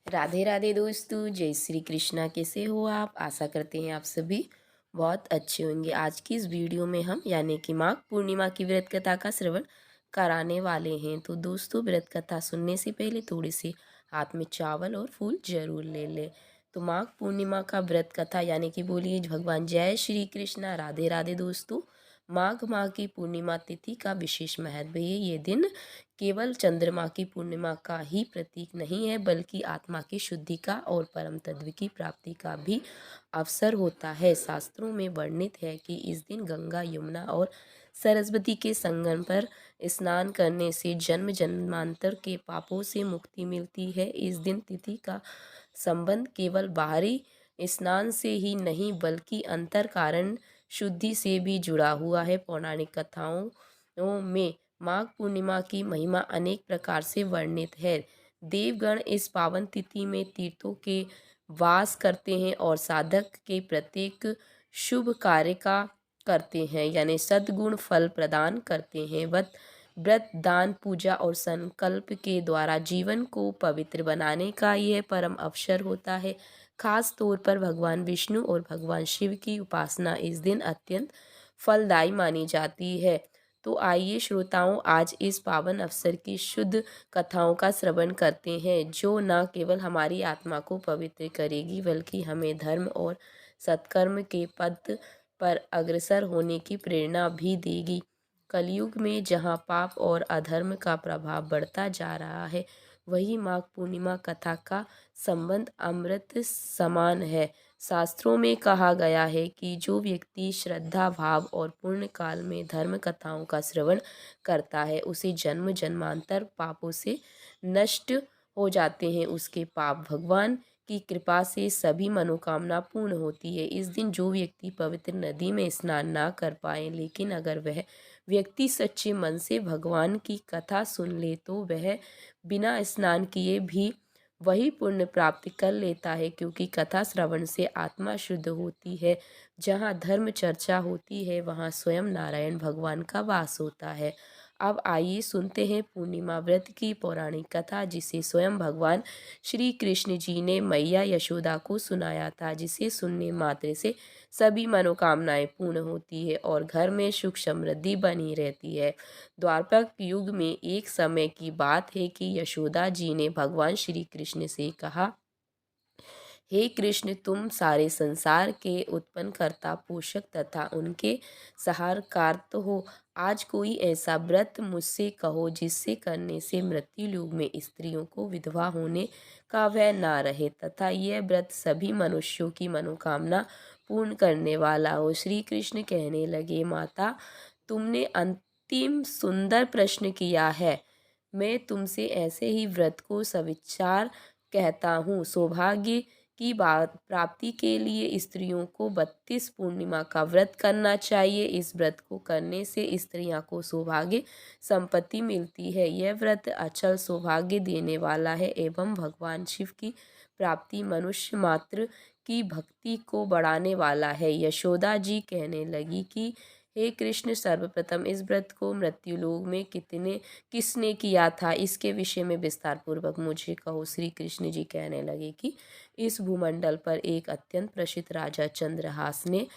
राधे राधे दोस्तों, जय श्री कृष्णा। कैसे हो आप? आशा करते हैं आप सभी बहुत अच्छे होंगे। आज की इस वीडियो में हम यानी कि माघ पूर्णिमा की व्रत कथा का श्रवण कराने वाले हैं। तो दोस्तों, व्रत कथा सुनने से पहले थोड़े से हाथ में चावल और फूल जरूर ले लें। तो माघ पूर्णिमा का व्रत कथा यानी कि बोलिए भगवान जय श्री कृष्णा। राधे राधे दोस्तों, माघ माह की पूर्णिमा तिथि का विशेष महत्व है। ये दिन केवल चंद्रमा की पूर्णिमा का ही प्रतीक नहीं है, बल्कि आत्मा की शुद्धि का और परम तत्व की प्राप्ति का भी अवसर होता है। शास्त्रों में वर्णित है कि इस दिन गंगा, यमुना और सरस्वती के संगम पर स्नान करने से जन्म जन्मांतर के पापों से मुक्ति मिलती है। इस दिन तिथि का संबंध केवल बाहरी स्नान से ही नहीं, बल्कि अंतर कारण शुद्धि से भी जुड़ा हुआ है। पौराणिक कथाओं में माघ पूर्णिमा की महिमा अनेक प्रकार से वर्णित है। देवगण इस पावन तिथि में तीर्थों के वास करते हैं और साधक के प्रत्येक शुभ कार्य का करते हैं, यानी सद्गुण फल प्रदान करते हैं। व्रत, दान, पूजा और संकल्प के द्वारा जीवन को पवित्र बनाने का यह परम अवसर होता है। खास तौर पर भगवान विष्णु और भगवान शिव की उपासना इस दिन अत्यंत फलदायी मानी जाती है। तो आइए श्रोताओं, आज इस पावन अवसर की शुद्ध कथाओं का श्रवण करते हैं, जो न केवल हमारी आत्मा को पवित्र करेगी, बल्कि हमें धर्म और सत्कर्म के पथ पर अग्रसर होने की प्रेरणा भी देगी। कलयुग में जहाँ पाप और अधर्म का प्रभाव बढ़ता जा रहा है, वही माघ पूर्णिमा कथा का संबंध अमृत समान है। शास्त्रों में कहा गया है कि जो व्यक्ति श्रद्धा, भाव और पुण्य काल में धर्म कथाओं का श्रवण करता है, उसे जन्म जन्मांतर पापों से नष्ट हो जाते हैं। उसके पाप भगवान की कृपा से सभी मनोकामना पूर्ण होती है। इस दिन जो व्यक्ति पवित्र नदी में स्नान ना कर पाए, लेकिन अगर वह व्यक्ति सच्चे मन से भगवान की कथा सुन ले, तो वह बिना स्नान किए भी वही पुण्य प्राप्ति कर लेता है, क्योंकि कथा श्रवण से आत्मा शुद्ध होती है। जहाँ धर्म चर्चा होती है, वहाँ स्वयं नारायण भगवान का वास होता है। अब आइए सुनते हैं पूर्णिमा व्रत की पौराणिक कथा, जिसे स्वयं भगवान श्री कृष्ण जी ने मैया यशोदा को सुनाया था, जिसे सुनने मात्र से सभी मनोकामनाएं पूर्ण होती है और घर में सुख समृद्धि बनी रहती है। द्वापर युग में एक समय की बात है कि यशोदा जी ने भगवान श्री कृष्ण से कहा, हे कृष्ण, तुम सारे संसार के उत्पन्नकर्ता, पोषक तथा उनके सहारकार हो। आज कोई ऐसा व्रत मुझसे कहो जिससे करने से मृत्यु लोक में स्त्रियों को विधवा होने का भय ना रहे, तथा यह व्रत सभी मनुष्यों की मनोकामना पूर्ण करने वाला हो। श्री कृष्ण कहने लगे, माता, तुमने अंतिम सुंदर प्रश्न किया है। मैं तुमसे ऐसे ही व्रत को सविचार कहता हूँ। सौभाग्य की बात प्राप्ति के लिए स्त्रियों को 32 पूर्णिमा का व्रत करना चाहिए। इस व्रत को करने से स्त्रियां को सौभाग्य संपत्ति मिलती है। यह व्रत अचल सौभाग्य देने वाला है एवं भगवान शिव की प्राप्ति, मनुष्य मात्र की भक्ति को बढ़ाने वाला है। यशोदा जी कहने लगी कि हे कृष्ण, सर्वप्रथम इस व्रत को मृत्युलोक में किसने किया था, इसके विषय में विस्तार पूर्वक मुझे कहो। श्री कृष्ण जी कहने लगे कि इस भूमंडल पर एक अत्यंत प्रसिद्ध राजा चंद्रहास ने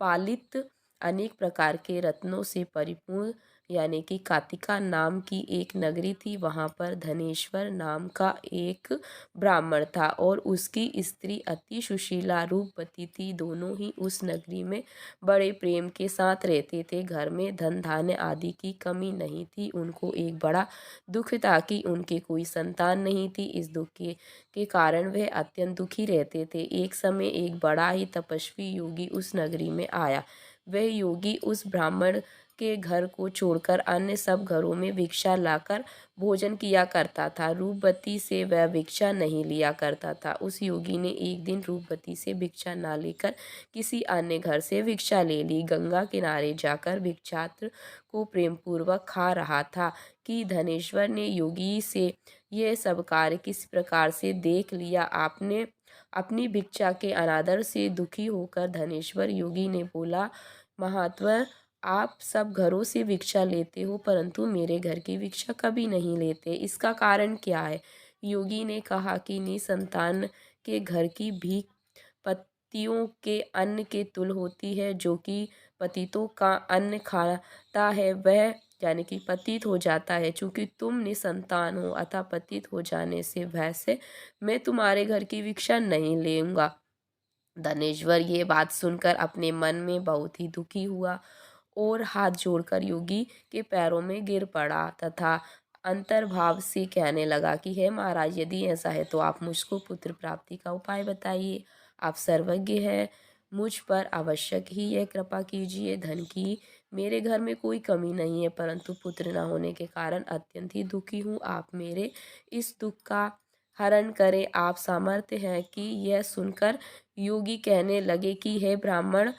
पालित अनेक प्रकार के रत्नों से परिपूर्ण यानी कि कातिका नाम की एक नगरी थी। वहाँ पर धनेश्वर नाम का एक ब्राह्मण था और उसकी स्त्री अति सुशीला रूपवती थी। दोनों ही उस नगरी में बड़े प्रेम के साथ रहते थे। घर में धन धान्य आदि की कमी नहीं थी। उनको एक बड़ा दुख था कि उनके कोई संतान नहीं थी। इस दुख के कारण वह अत्यंत दुखी रहते थे। एक समय एक बड़ा ही तपस्वी योगी उस नगरी में आया। वह योगी उस ब्राह्मण के घर को छोड़कर अन्य सब घरों में भिक्षा लाकर भोजन किया करता था। रूपवती से वह भिक्षा नहीं लिया करता था। उस योगी ने एक दिन रूपवती से भिक्षा ना लेकर किसी अन्य घर से भिक्षा ले ली। गंगा किनारे जाकर भिक्षात्र को प्रेम पूर्वक खा रहा था कि धनेश्वर ने योगी से यह सब कार्य किस प्रकार से देख लिया। आपने अपनी भिक्षा के अनादर से दुखी होकर धनेश्वर योगी ने बोला, महात्वर, आप सब घरों से भिक्षा लेते हो, परंतु मेरे घर की भिक्षा कभी नहीं लेते, इसका कारण क्या है? योगी ने कहा कि निसंतान के घर की भीख पतियों के अन्न के तुल होती है। जो कि पतितों का अन्न खाता है वह यानी कि पतित हो जाता है। चूंकि तुम निसंतान हो अतः पतित हो जाने से भय से मैं तुम्हारे घर की भिक्षा नहीं लूंगा। धनेश्वर ये बात सुनकर अपने मन में बहुत ही दुखी हुआ और हाथ जोड़कर योगी के पैरों में गिर पड़ा तथा अंतर्भाव से कहने लगा कि हे महाराज, यदि ऐसा है तो आप मुझको पुत्र प्राप्ति का उपाय बताइए। आप सर्वज्ञ हैं, मुझ पर आवश्यक ही यह कृपा कीजिए। धन की मेरे घर में कोई कमी नहीं है, परंतु पुत्र न होने के कारण अत्यंत ही दुखी हूँ। आप मेरे इस दुख का हरण करें, आप सामर्थ्य हैं कि यह सुनकर योगी कहने लगे कि हे ब्राह्मण,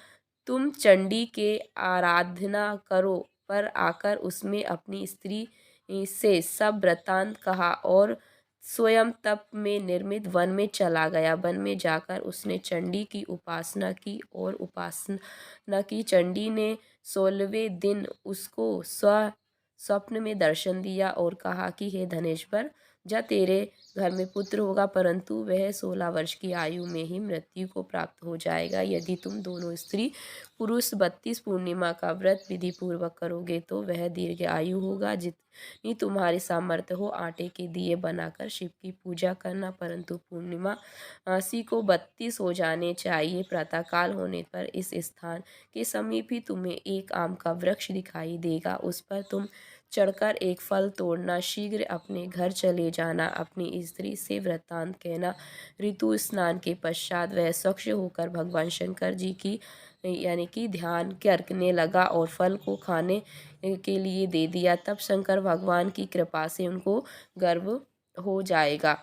तुम चंडी के आराधना करो। पर आकर उसमें अपनी स्त्री से सब वृत्तांत कहा और स्वयं तप में निर्मित वन में चला गया। वन में जाकर उसने चंडी की उपासना की और उपासना की। चंडी ने 16वें दिन उसको स्वप्न में दर्शन दिया और कहा कि हे धनेश्वर, जा तेरे घर में पुत्र होगा, परंतु वह 16 वर्ष की आयु में ही मृत्यु को प्राप्त हो जाएगा। यदि तुम दोनों स्त्री पुरुष 32 पूर्णिमा का व्रत विधि पूर्वक करोगे तो वह दीर्घ आयु होगा। जितनी तुम्हारी सामर्थ्य हो आटे के दिए बनाकर शिव की पूजा करना, परंतु पूर्णिमासी को 32 हो जाने चाहिए। प्रातःकाल होने पर इस स्थान के समीप ही तुम्हें एक आम का वृक्ष दिखाई देगा, उस पर तुम चढ़कर एक फल तोड़ना, शीघ्र अपने घर चले जाना, अपनी स्त्री से वृत्तांत कहना। ऋतु स्नान के पश्चात वह स्वच्छ होकर भगवान शंकर जी की यानी कि ध्यान करने लगा और फल को खाने के लिए दे दिया। तब शंकर भगवान की कृपा से उनको गर्भ हो जाएगा।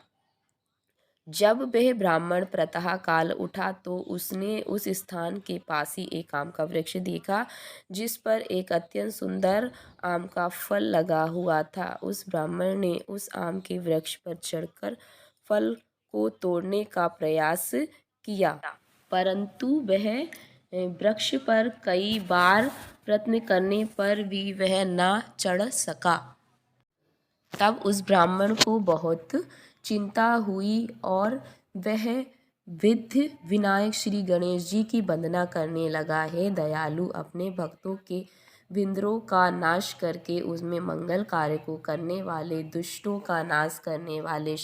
जब वह ब्राह्मण प्रातः काल उठा तो उसने उस स्थान के पास ही एक आम का वृक्ष देखा, जिस पर एक अत्यंत सुंदर आम का फल लगा हुआ था। उस ब्राह्मण ने उस आम के वृक्ष पर चढ़कर फल को तोड़ने का प्रयास किया, परंतु वह वृक्ष पर कई बार प्रयत्न करने पर भी वह न चढ़ सका। तब उस ब्राह्मण को बहुत चिंता हुई और वह विधि विनायक श्री गणेश जी की वंदना करने लगा। हे दयालु, अपने भक्तों के विंद्रों का नाश करके उसमें मंगल कार्य को करने वाले, दुष्टों का नाश करने वाले,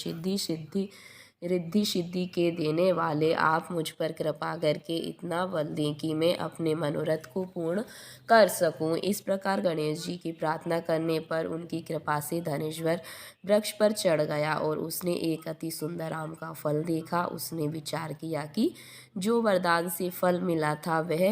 रिद्धि सिद्धि के देने वाले, आप मुझ पर कृपा करके इतना बल दें कि मैं अपने मनोरथ को पूर्ण कर सकूं। इस प्रकार गणेश जी की प्रार्थना करने पर उनकी कृपा से धनेश्वर वृक्ष पर चढ़ गया और उसने एक अति सुंदर आम का फल देखा। उसने विचार किया कि जो वरदान से फल मिला था वह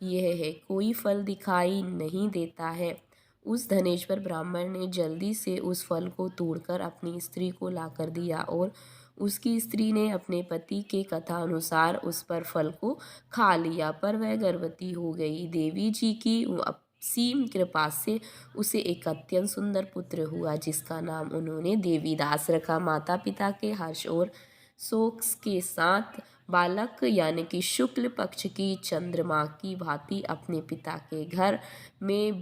यह है, कोई फल दिखाई नहीं देता है। उस धनेश्वर ब्राह्मण ने जल्दी से उस फल को तोड़कर अपनी स्त्री को लाकर दिया और उसकी स्त्री ने अपने पति के कथा अनुसार उस पर फल को खा लिया, पर वह गर्भवती हो गई। देवी जी की असीम कृपा से उसे एक अत्यंत सुंदर पुत्र हुआ, जिसका नाम उन्होंने देवीदास रखा। माता पिता के हर्ष और शोक के साथ बालक यानी कि शुक्ल पक्ष की चंद्रमा की भांति अपने पिता के घर में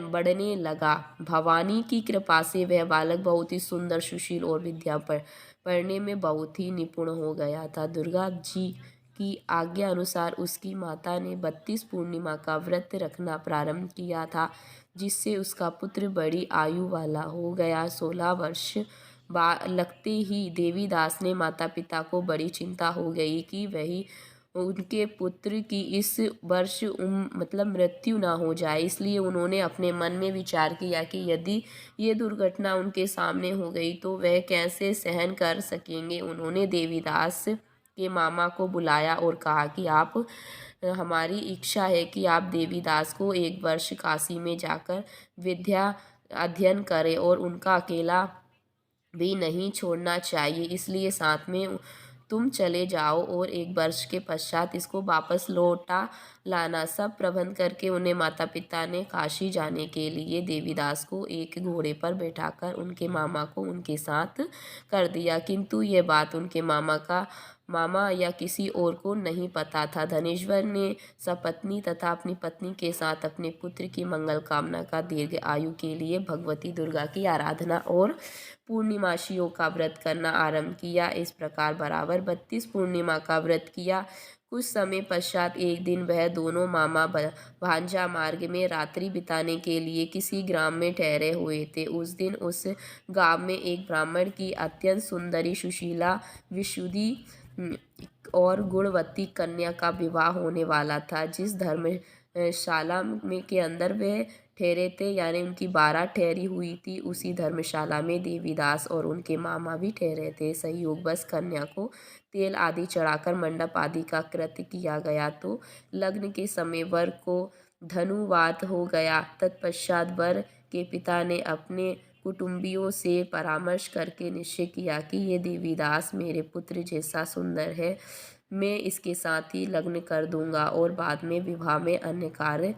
बढ़ने लगा। भवानी की कृपा से वह बालक बहुत ही सुंदर, सुशील और विद्या पढ़ने में बहुत ही निपुण हो गया था। दुर्गा जी की आज्ञा अनुसार उसकी माता ने 32 पूर्णिमा का व्रत रखना प्रारंभ किया था, जिससे उसका पुत्र बड़ी आयु वाला हो गया। 16 वर्ष लगते ही देवीदास ने माता पिता को बड़ी चिंता हो गई कि वही उनके पुत्र की इस वर्ष मतलब मृत्यु ना हो जाए। इसलिए उन्होंने अपने मन में विचार किया कि यदि ये दुर्घटना उनके सामने हो गई तो वह कैसे सहन कर सकेंगे। उन्होंने देवीदास के मामा को बुलाया और कहा कि आप हमारी इच्छा है कि आप देवीदास को 1 वर्ष काशी में जाकर विद्या अध्ययन करें और उनका अकेला भी नहीं छोड़ना चाहिए, इसलिए साथ में तुम चले जाओ और 1 वर्ष के पश्चात इसको वापस लौटा लाना। सब प्रबंध करके उन्हें माता पिता ने काशी जाने के लिए देवीदास को एक घोड़े पर बैठाकर उनके मामा को उनके साथ कर दिया, किंतु ये बात उनके मामा का मामा या किसी और को नहीं पता था। धनेश्वर ने सपत्नी तथा अपनी पत्नी के साथ अपने पुत्र की मंगल कामना का दीर्घ आयु के लिए भगवती दुर्गा की आराधना और पूर्णिमाशियों का व्रत करना आरंभ किया। इस प्रकार बराबर 32 पूर्णिमा का व्रत किया। कुछ समय पश्चात एक दिन वह दोनों मामा भांजा मार्ग में रात्रि बिताने के लिए किसी ग्राम में ठहरे हुए थे। उस दिन उस गांव में एक ब्राह्मण की अत्यंत सुंदरी, सुशीला, विशुद्धि और गुणवती कन्या का विवाह होने वाला था। जिस धर्मशाला में के अंदर वे ठहरे थे, यानी उनकी बारात ठहरी हुई थी, उसी धर्मशाला में देवीदास और उनके मामा भी ठहरे थे। संयोगवश कन्या को तेल आदि चढ़ाकर मंडप आदि का कृत्य किया गया तो लग्न के समय वर को धनुवात हो गया। तत्पश्चात वर के पिता ने अपने कुटुंबियों से परामर्श करके निश्चय किया कि ये देवीदास मेरे पुत्र जैसा सुंदर है, मैं इसके साथ ही लग्न कर दूंगा और बाद में विवाह में अन्य कार्य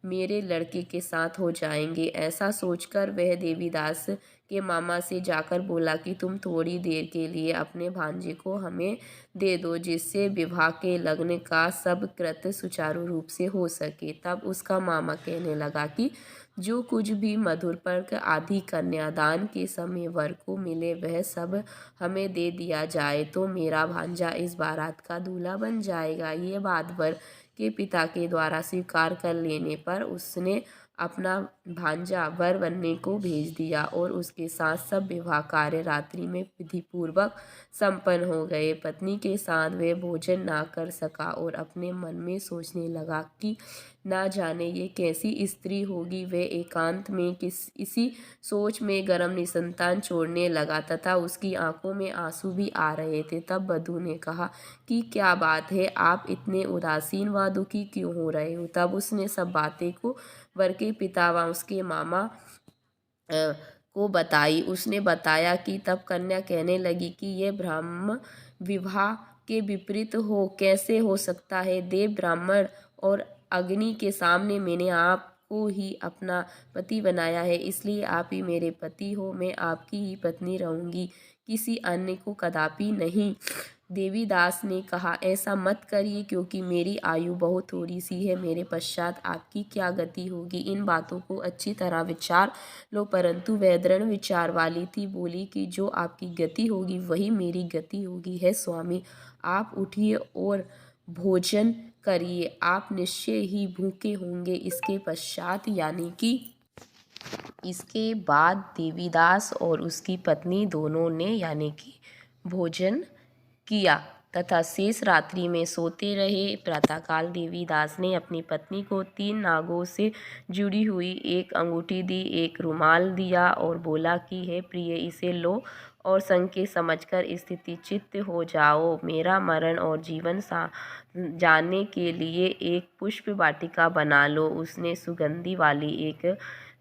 मेरे लड़के के साथ हो जाएंगे। ऐसा सोचकर वह देवीदास के मामा से जाकर बोला कि तुम थोड़ी देर के लिए अपने भांजे को हमें दे दो, जिससे विवाह के लग्न का सब कृत्य सुचारू रूप से हो सके। तब उसका मामा कहने लगा कि जो कुछ भी मधुरपर्क आदि कन्यादान के समय वर को मिले वह सब हमें दे दिया जाए तो मेरा भांजा इस बारात का दूल्हा बन जाएगा। ये बात वर के पिता के द्वारा स्वीकार कर लेने पर उसने अपना भांजा वर बनने को भेज दिया और उसके साथ सब विवाह कार्य रात्रि में विधिपूर्वक संपन्न हो गए। पत्नी के साथ वह भोजन ना कर सका और अपने मन में सोचने लगा कि ना जाने ये कैसी स्त्री होगी। वह एकांत में इसी सोच में गर्म निसंतान छोड़ने लगा तथा उसकी आंखों में आंसू भी आ रहे थे। तब वधू ने कहा कि क्या बात है, आप इतने उदासीन व दुखी क्यों हो रहे हो। तब उसने सब बातें को वर के पिता व उसके मामा को बताई। उसने बताया कि तब कन्या कहने लगी कि यह ब्राह्मण विवाह के विपरीत कैसे हो सकता है। देव, ब्राह्मण और अग्नि के सामने मैंने आपको ही अपना पति बनाया है, इसलिए आप ही मेरे पति हो। मैं आपकी ही पत्नी रहूंगी, किसी अन्य को कदापि नहीं। देवीदास ने कहा, ऐसा मत करिए, क्योंकि मेरी आयु बहुत थोड़ी सी है। मेरे पश्चात आपकी क्या गति होगी, इन बातों को अच्छी तरह विचार लो। परंतु वह दृढ़ विचार वाली थी, बोली कि जो आपकी गति होगी वही मेरी गति होगी। है स्वामी, आप उठिए और भोजन करिए, आप निश्चय ही भूखे होंगे। इसके पश्चात यानी कि इसके बाद देवीदास और उसकी पत्नी दोनों ने यानी कि भोजन किया तथा शेष रात्रि में सोते रहे। प्रातःकाल देवीदास ने अपनी पत्नी को 3 नागों से जुड़ी हुई एक अंगूठी दी, एक रुमाल दिया और बोला कि हे प्रिय, इसे लो और संकेत समझकर स्थिति चित्त हो जाओ। मेरा मरण और जीवन जानने के लिए एक पुष्प वाटिका बना लो, उसने सुगंधि वाली एक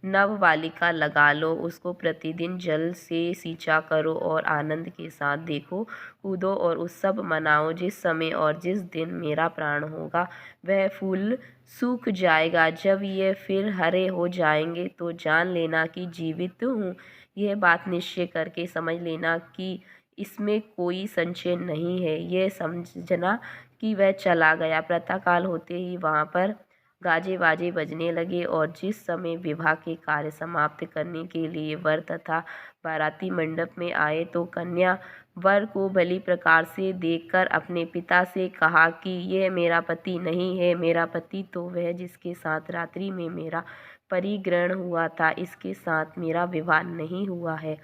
नव बालिका लगा लो, उसको प्रतिदिन जल से सींचा करो और आनंद के साथ देखो, कूदो और उत्सव मनाओ। जिस समय और जिस दिन मेरा प्राण होगा वह फूल सूख जाएगा। जब ये फिर हरे हो जाएंगे तो जान लेना कि जीवित हूँ। यह बात निश्चय करके समझ लेना कि इसमें कोई संशय नहीं है। यह समझना कि वह चला गया। प्रातःकाल होते ही वहाँ पर गाजे बाजे बजने लगे और जिस समय विवाह के कार्य समाप्त करने के लिए वर तथा बाराती मंडप में आए तो कन्या वर को भली प्रकार से देखकर अपने पिता से कहा कि यह मेरा पति नहीं है। मेरा पति तो वह जिसके साथ रात्रि में मेरा परिग्रहण हुआ था, इसके साथ मेरा विवाह नहीं हुआ है।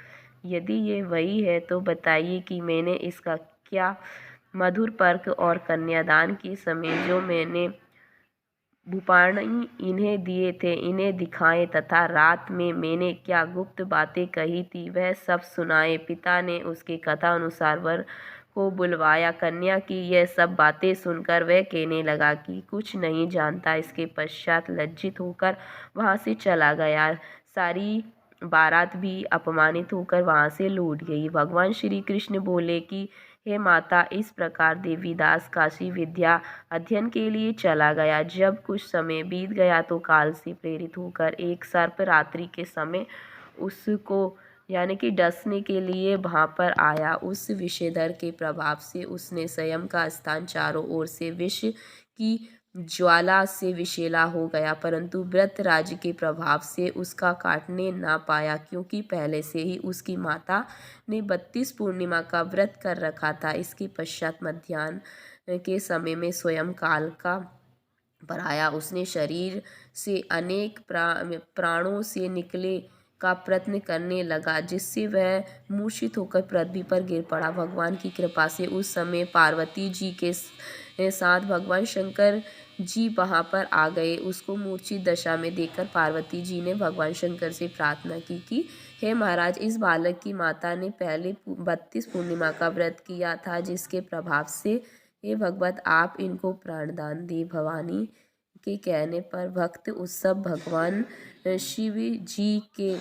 यदि ये वही है तो बताइए कि मैंने इसका क्या मधुर पर्क और कन्यादान के समय जो मैंने भूपाणी इन्हें दिए थे, इन्हें दिखाए तथा रात में मैंने क्या गुप्त बातें कही थी वह सब सुनाए। पिता ने उसके कथा अनुसार वर को बुलवाया। कन्या की यह सब बातें सुनकर वह कहने लगा कि कुछ नहीं जानता। इसके पश्चात लज्जित होकर वहाँ से चला गया। सारी बारात भी अपमानित होकर वहाँ से लौट गई। भगवान श्री कृष्ण बोले कि हे माता, इस प्रकार देवीदास काशी विद्या अध्ययन के लिए चला गया। जब कुछ समय बीत गया तो काल से प्रेरित होकर एक सर्प रात्रि के समय उसको यानी कि डसने के लिए वहाँ पर आया। उस विषधर के प्रभाव से उसने स्वयं का स्थान चारों ओर से विष की ज्वाला से विषैला हो गया, परंतु वृत्रराज के प्रभाव से उसका काटने ना पाया, क्योंकि पहले से ही उसकी माता ने 32 पूर्णिमा का व्रत कर रखा था। इसके पश्चात मध्याह्न के समय में स्वयं काल का पर आया। उसने शरीर से अनेक प्राणों से निकले का प्रयत्न करने लगा, जिससे वह मूर्छित होकर पृथ्वी पर गिर पड़ा। भगवान की कृपा से उस समय पार्वती जी के साथ भगवान शंकर जी वहाँ पर आ गए। उसको मूर्छित दशा में देखकर पार्वती जी ने भगवान शंकर से प्रार्थना की कि हे महाराज, इस बालक की माता ने पहले 32 पूर्णिमा का व्रत किया था, जिसके प्रभाव से हे भगवत आप इनको प्राणदान दे। भवानी के कहने पर भक्त उत्सव भगवान शिव जी के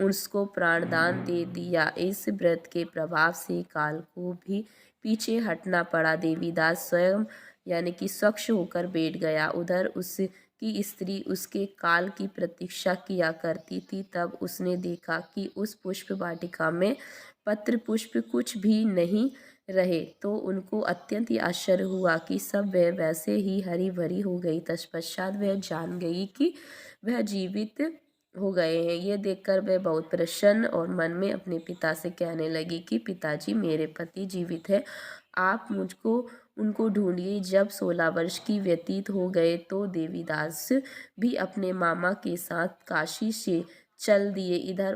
उसको प्राणदान दे दिया। इस व्रत के प्रभाव से काल को भी पीछे हटना पड़ा। देवीदास स्वयं यानी कि स्वच्छ होकर बैठ गया। उधर उसकी स्त्री उसके काल की प्रतीक्षा किया करती थी। तब उसने देखा कि उस पुष्प वाटिका में पत्र पुष्प कुछ भी नहीं रहे, तो उनको अत्यंत ही आश्चर्य हुआ कि सब वह वैसे ही हरी भरी हो गई। तत्पश्चात वह जान गई कि वह जीवित हो गए हैं। ये देखकर वह बहुत प्रसन्न और मन में अपने पिता से कहने लगी कि पिताजी, मेरे पति जीवित है, आप मुझको उनको ढूंढिए। जब 16 वर्ष की व्यतीत हो गए तो देवीदास भी अपने मामा के साथ काशी से चल दिए। इधर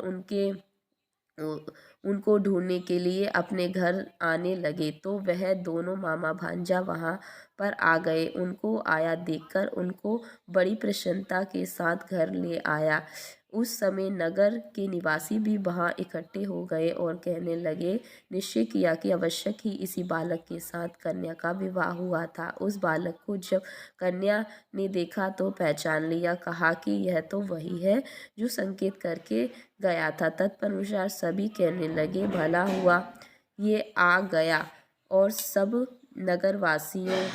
उनको ढूंढने के लिए अपने घर आने लगे, तो वह दोनों मामा भांजा वहाँ पर आ गए। उनको आया देखकर उनको बड़ी प्रसन्नता के साथ घर ले आया। उस समय नगर के निवासी भी वहाँ इकट्ठे हो गए और कहने लगे, निश्चय किया कि आवश्यक ही इसी बालक के साथ कन्या का विवाह हुआ था। उस बालक को जब कन्या ने देखा तो पहचान लिया, कहा कि यह तो वही है जो संकेत करके गया था। तदनुसार सभी कहने लगे, भला हुआ ये आ गया, और सब नगरवासियों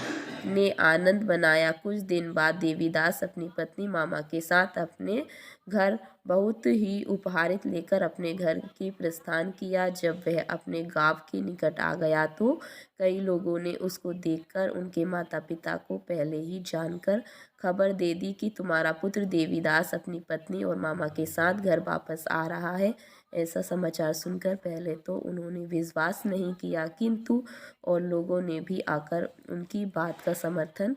ने आनंद मनाया। कुछ दिन बाद देवीदास अपनी पत्नी मामा के साथ अपने घर बहुत ही उपहारित लेकर अपने घर की प्रस्थान किया। जब वह अपने गांव के निकट आ गया तो कई लोगों ने उसको देखकर उनके माता पिता को पहले ही जानकर खबर दे दी कि तुम्हारा पुत्र देवीदास अपनी पत्नी और मामा के साथ घर वापस आ रहा है। ऐसा समाचार सुनकर पहले तो उन्होंने विश्वास नहीं किया, किंतु और लोगों ने भी आकर उनकी बात का समर्थन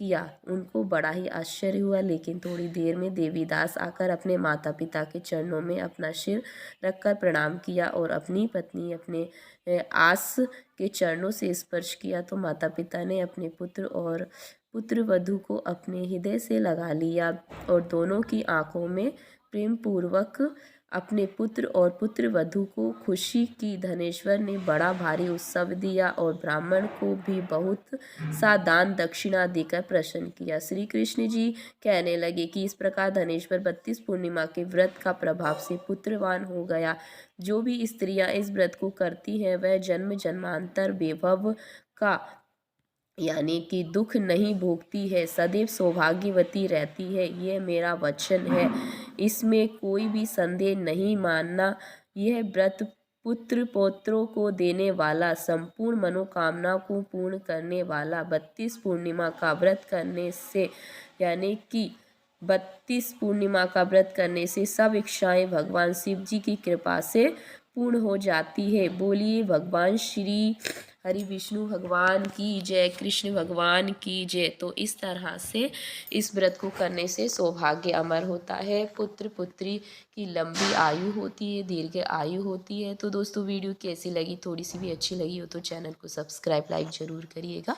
किया। उनको बड़ा ही आश्चर्य हुआ, लेकिन थोड़ी देर में देवीदास आकर अपने माता पिता के चरणों में अपना सिर रखकर प्रणाम किया और अपनी पत्नी अपने आस के चरणों से स्पर्श किया, तो माता पिता ने अपने पुत्र और पुत्र वधू को अपने हृदय से लगा लिया और दोनों की आंखों में प्रेम पूर्वक अपने पुत्र और पुत्र वधू को खुशी की। धनेश्वर ने बड़ा भारी उत्सव दिया और ब्राह्मण को भी बहुत सा दान दक्षिणा देकर प्रसन्न किया। श्री कृष्ण जी कहने लगे कि इस प्रकार धनेश्वर 32 पूर्णिमा के व्रत का प्रभाव से पुत्रवान हो गया। जो भी स्त्रियां इस व्रत को करती हैं वह जन्म जन्मांतर वैभव का यानी कि दुख नहीं भोगती है, सदैव सौभाग्यवती रहती है। यह मेरा वचन है, इसमें कोई भी संदेह नहीं मानना। यह व्रत पुत्र पौत्रों को देने वाला, संपूर्ण मनोकामना को पूर्ण करने वाला। 32 पूर्णिमा का व्रत करने से यानी कि 32 पूर्णिमा का व्रत करने से सब इच्छाएं भगवान शिव जी की कृपा से पूर्ण हो जाती है। बोलिए भगवान श्री हरि विष्णु भगवान की जय, कृष्ण भगवान की जय। तो इस तरह से इस व्रत को करने से सौभाग्य अमर होता है, पुत्र पुत्री की लंबी आयु होती है, दीर्घ आयु होती है। तो दोस्तों वीडियो कैसी लगी, थोड़ी सी भी अच्छी लगी हो तो चैनल को सब्सक्राइब लाइक ज़रूर करिएगा।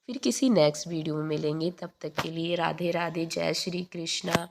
फिर किसी नेक्स्ट वीडियो में मिलेंगे, तब तक के लिए राधे राधे, जय श्री कृष्णा।